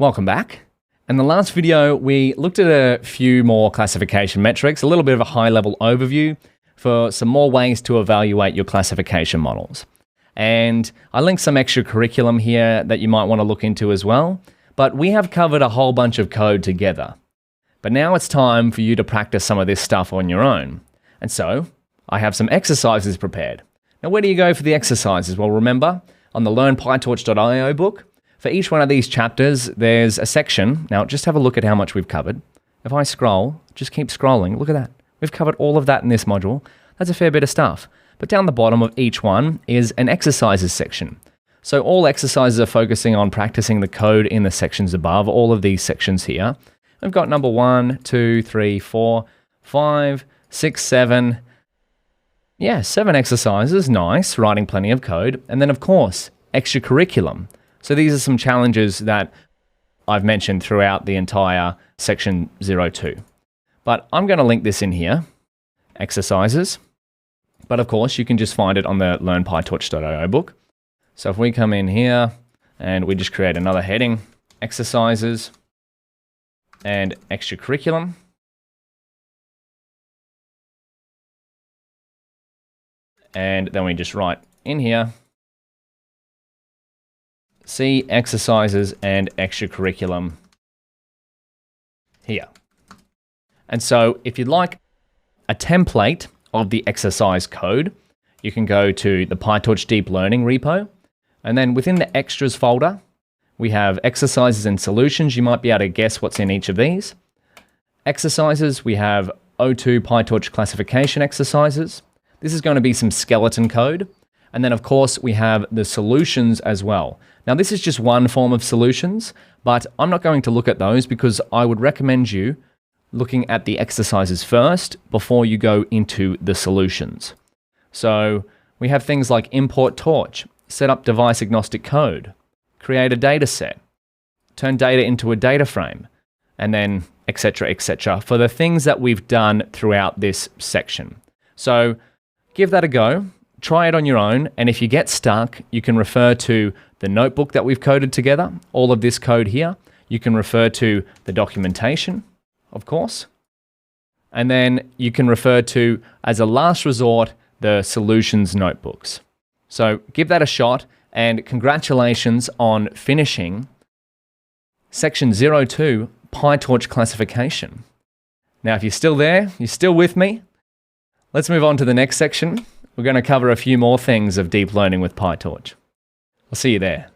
Welcome back. In the last video, we looked at a few more classification metrics, a little bit of a high-level overview for some more ways to evaluate your classification models. And I linked some extra curriculum here that you might want to look into as well, but we have covered a whole bunch of code together. But now it's time for you to practice some of this stuff on your own. And so, I have some exercises prepared. Now, where do you go for the exercises? Well, remember, on the learnpytorch.io book, for each one of these chapters, there's a section. Now, just have a look at how much we've covered. If I scroll, just keep scrolling, look at that. We've covered all of that in this module. That's a fair bit of stuff. But down the bottom of each one is an exercises section. So all exercises are focusing on practicing the code in the sections above, all of these sections here. We've got number 1, 2, 3, 4, 5, 6, 7. Yeah, 7 exercises, nice, writing plenty of code. And then, of course, extra curriculum. So these are some challenges that I've mentioned throughout the entire section 02. But I'm going to link this in here, exercises. But of course, you can just find it on the learnpytorch.io book. So if we come in here and we just create another heading, exercises and extra curriculum. And then we just write in here, see exercises and extra curriculum here. And so if you'd like a template of the exercise code, you can go to the PyTorch Deep Learning repo. And then within the extras folder, we have exercises and solutions. You might be able to guess what's in each of these. Exercises, we have O2 PyTorch classification exercises. This is going to be some skeleton code. And then of course we have the solutions as well. Now this is just one form of solutions, but I'm not going to look at those because I would recommend you looking at the exercises first before you go into the solutions. So we have things like import torch, set up device agnostic code, create a data set, turn data into a data frame, and then etc. for the things that we've done throughout this section. So give that a go. Try it on your own, and if you get stuck, you can refer to the notebook that we've coded together, all of this code here. You can refer to the documentation, of course, and then you can refer to, as a last resort, the solutions notebooks. So give that a shot, and congratulations on finishing section 02, PyTorch classification. Now, if you're still there, you're still with me, let's move on to the next section. We're going to cover a few more things of deep learning with PyTorch. I'll see you there.